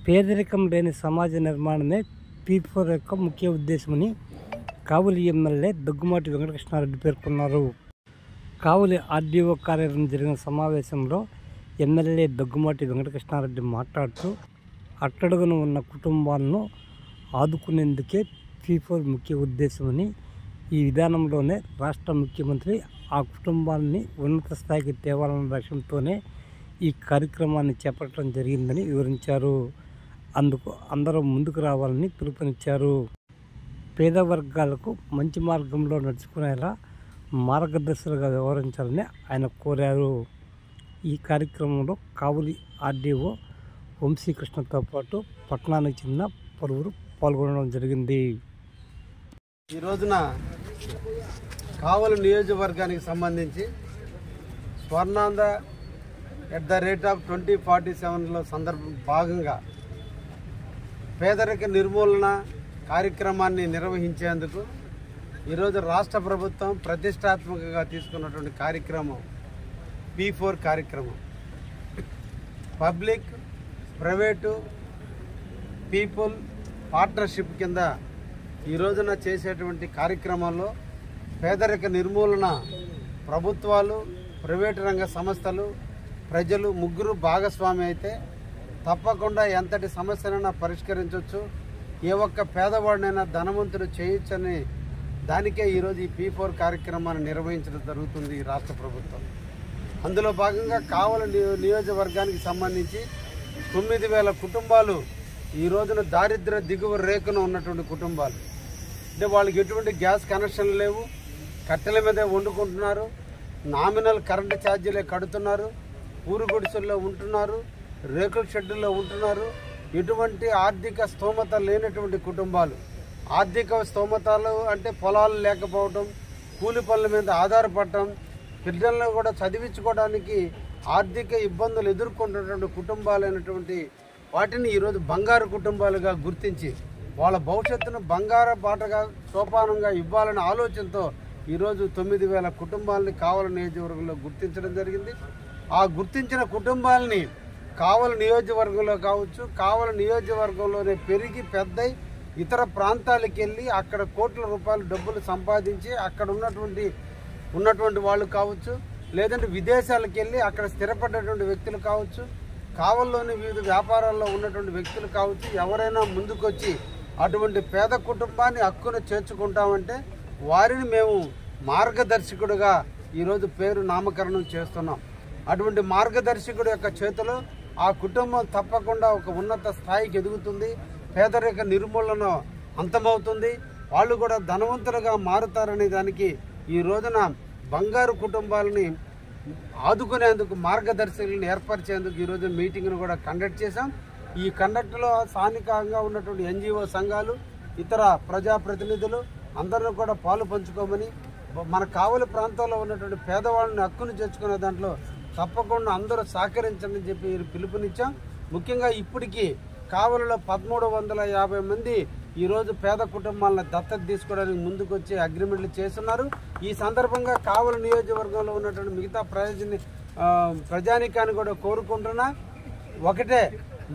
పేదరికం లేని సమాజ నిర్మాణమే P4 యొక్క ముఖ్య ఉద్దేశమని కావలి ఎమ్మెల్యే దగ్గుమాటి వెంకటకృష్ణారెడ్డి పేర్కొన్నారు. కావలి ఆర్డీఓ కార్యాలయం జరిగిన సమావేశంలో ఎమ్మెల్యే దగ్గుమాటి వెంకటకృష్ణారెడ్డి మాట్లాడుతూ అట్టడుగున ఉన్న కుటుంబాలను ఆదుకునేందుకే P4 ముఖ్య ఉద్దేశమని, ఈ విధానంలోనే రాష్ట్ర ముఖ్యమంత్రి ఆ కుటుంబాన్ని ఉన్నత స్థాయికి తేవాలన్న లక్ష్యంతోనే ఈ కార్యక్రమాన్ని చేపట్టడం జరిగిందని వివరించారు. అందుకు అందరూ ముందుకు రావాలని పిలుపునిచ్చారు. పేద వర్గాలకు మంచి మార్గంలో నడుచుకునేలా మార్గదర్శకులుగా వ్యవహరించాలని ఆయన కోరారు. ఈ కార్యక్రమంలో కావలి ఆర్డీఓ వంశీకృష్ణతో పాటు పట్టణానికి చెందిన పలువురు పాల్గొనడం జరిగింది. ఈ రోజున కావలి నియోజకవర్గానికి సంబంధించి స్వర్ణాంధ్ర @2047లో భాగంగా పేదరిక నిర్మూలన కార్యక్రమాన్ని నిర్వహించేందుకు ఈరోజు రాష్ట్ర ప్రభుత్వం ప్రతిష్టాత్మకంగా తీసుకున్నటువంటి కార్యక్రమం P4 కార్యక్రమం. పబ్లిక్ ప్రైవేటు పీపుల్ పార్ట్నర్షిప్ కింద ఈ రోజున చేసేటువంటి కార్యక్రమాల్లో పేదరిక నిర్మూలన ప్రభుత్వాలు, ప్రైవేటు రంగ సంస్థలు, ప్రజలు ముగ్గురు భాగస్వామి అయితే తప్పకుండా ఎంతటి సమస్యనైనా పరిష్కరించవచ్చు, ఏ ఒక్క పేదవాడినైనా ధనవంతుడు చేయొచ్చని దానికే ఈరోజు ఈ P4 కార్యక్రమాన్ని నిర్వహించడం జరుగుతుంది ఈ రాష్ట్ర ప్రభుత్వం. అందులో భాగంగా కావలి నియోజకవర్గానికి సంబంధించి 9,000 కుటుంబాలు ఈ రోజున దారిద్ర్య దిగువ రేఖను ఉన్నటువంటి కుటుంబాలు. అంటే వాళ్ళకి ఎటువంటి గ్యాస్ కనెక్షన్లు లేవు, కట్టెల మీదే వండుకుంటున్నారు, నామినల్ కరెంటు ఛార్జీలే కడుతున్నారు, ఊరు గుడిసెల్లో ఉంటున్నారు, రేకుల షెడ్డుల్లో ఉంటున్నారు. ఎటువంటి ఆర్థిక స్తోమత లేనటువంటి కుటుంబాలు. ఆర్థిక స్తోమతలు అంటే పొలాలు లేకపోవడం, కూలి పనుల మీద ఆధారపడటం, పిల్లలను కూడా చదివించుకోవడానికి ఆర్థిక ఇబ్బందులు ఎదుర్కొంటున్నటువంటి కుటుంబాలైనటువంటి వాటిని ఈరోజు బంగారు కుటుంబాలుగా గుర్తించి వాళ్ళ భవిష్యత్తును బంగారు బాటగా సోపానంగా ఇవ్వాలనే ఆలోచనతో ఈరోజు 9,000 కుటుంబాలని కావలి నియోజకవర్గంలో గుర్తించడం జరిగింది. ఆ గుర్తించిన కుటుంబాలని కావలి నియోజకవర్గంలో కావచ్చు, కావలి నియోజకవర్గంలోనే పెరిగి పెద్దై ఇతర ప్రాంతాలకు వెళ్ళి అక్కడ కోట్ల రూపాయల డబ్బులు సంపాదించి అక్కడ ఉన్నటువంటి వాళ్ళు కావచ్చు, లేదంటే విదేశాలకు వెళ్ళి అక్కడ స్థిరపడ్డటువంటి వ్యక్తులు కావచ్చు, కావలిలోని వివిధ వ్యాపారాల్లో ఉన్నటువంటి వ్యక్తులు కావచ్చు, ఎవరైనా ముందుకొచ్చి అటువంటి పేద కుటుంబాన్ని హక్కును చేర్చుకుంటామంటే వారిని మేము మార్గదర్శకుడుగా ఈరోజు పేరు నామకరణం చేస్తున్నాం. అటువంటి మార్గదర్శకుడు యొక్క చేతిలో ఆ కుటుంబం తప్పకుండా ఒక ఉన్నత స్థాయికి ఎదుగుతుంది, పేదరిక నిర్మూలన అంతమవుతుంది, వాళ్ళు కూడా ధనవంతులుగా మారుతారనే దానికి ఈ రోజున బంగారు కుటుంబాలని ఆదుకునేందుకు మార్గదర్శకులను ఏర్పరిచేందుకు ఈరోజు మీటింగ్ను కూడా కండక్ట్ చేశాం. ఈ కండక్ట్లో స్థానికంగా ఉన్నటువంటి NGO సంఘాలు, ఇతర ప్రజాప్రతినిధులు అందరూ కూడా పాలు పంచుకోమని, మన కావలి ప్రాంతంలో ఉన్నటువంటి పేదవాళ్ళని హక్కును చేర్చుకునే దాంట్లో తప్పకుండా అందరూ సహకరించండి చెప్పి పిలుపునిచ్చాం. ముఖ్యంగా ఇప్పటికీ కావలిలో 1,350 మంది ఈరోజు పేద కుటుంబాలను దత్తత తీసుకోవడానికి ముందుకొచ్చి అగ్రిమెంట్లు చేస్తున్నారు. ఈ సందర్భంగా కావలి నియోజకవర్గంలో ఉన్నటువంటి మిగతా ప్రజానికాన్ని కూడా కోరుకుంటున్నా, ఒకటే,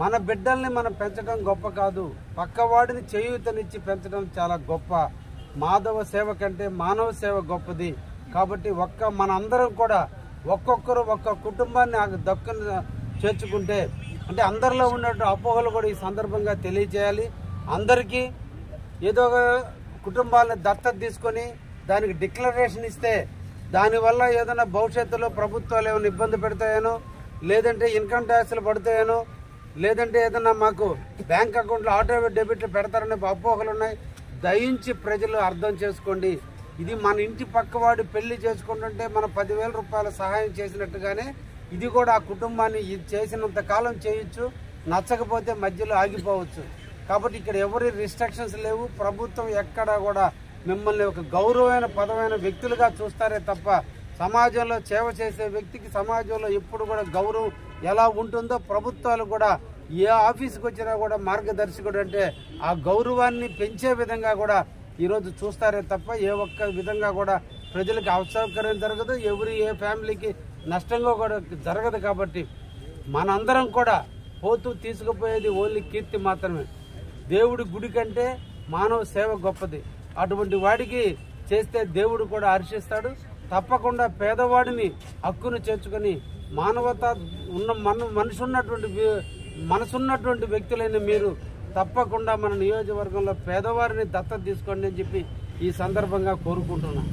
మన బిడ్డల్ని మనం పెంచడం గొప్ప కాదు, పక్కవాడిని చేయూతనిచ్చి పెంచడం చాలా గొప్ప. మాధవ సేవ కంటే మానవ సేవ గొప్పది. కాబట్టి మన అందరం కూడా ఒక్కొక్కరు ఒక్క కుటుంబాన్ని దక్కును చేర్చుకుంటే, అంటే అందరిలో ఉన్నటువంటి అపోహలు కూడా ఈ సందర్భంగా తెలియజేయాలి. అందరికీ ఏదో ఒక కుటుంబాలను దత్తత తీసుకొని దానికి డిక్లరేషన్ ఇస్తే దానివల్ల ఏదైనా భవిష్యత్తులో ప్రభుత్వాలు ఏమైనా ఇబ్బంది పెడతాయేనో, లేదంటే ఇన్కమ్ ట్యాక్స్లు పడతాయేనో, లేదంటే ఏదైనా మాకు బ్యాంక్ అకౌంట్లో ఆటో డెబిట్లు పెడతారనే అపోహలు ఉన్నాయి. దయించి ప్రజలు అర్థం చేసుకోండి, ఇది మన ఇంటి పక్కవాడు పెళ్లి చేసుకుంటుంటే మనం 10,000 రూపాయల సహాయం చేసినట్టుగానే ఇది కూడా ఆ కుటుంబాన్ని చేసినంత కాలం చేయొచ్చు, నచ్చకపోతే మధ్యలో ఆగిపోవచ్చు. కాబట్టి ఇక్కడ ఎవరి రిస్ట్రిక్షన్స్ లేవు. ప్రభుత్వం ఎక్కడా కూడా మిమ్మల్ని ఒక గౌరవమైన పదమైన వ్యక్తులుగా చూస్తారే తప్ప సమాజంలో సేవ చేసే వ్యక్తికి సమాజంలో ఎప్పుడు కూడా గౌరవం ఎలా ఉంటుందో ప్రభుత్వాలు కూడా ఏ ఆఫీస్కి వచ్చినా కూడా మార్గదర్శకుడు అంటే ఆ గౌరవాన్ని పెంచే విధంగా కూడా ఈరోజు చూస్తారే తప్ప ఏ ఒక్క విధంగా కూడా ప్రజలకు అసౌకర్యం జరగదు, ఏ ఫ్యామిలీకి నష్టంగా కూడా జరగదు. కాబట్టి మనందరం కూడా పోతూ తీసుకుపోయేది ఓన్లీ కీర్తి మాత్రమే. దేవుడి గుడి కంటే మానవ సేవ గొప్పది. అటువంటి వాడికి చేస్తే దేవుడు కూడా హర్షిస్తాడు. తప్పకుండా పేదవాడిని హక్కును చేర్చుకొని మానవత ఉన్న మనసున్నటువంటి వ్యక్తులైన మీరు తప్పకుండా మన నియోజకవర్గంలో పేదవారిని దత్తత తీసుకోండి అని చెప్పి ఈ సందర్భంగా కోరుకుంటున్నాను.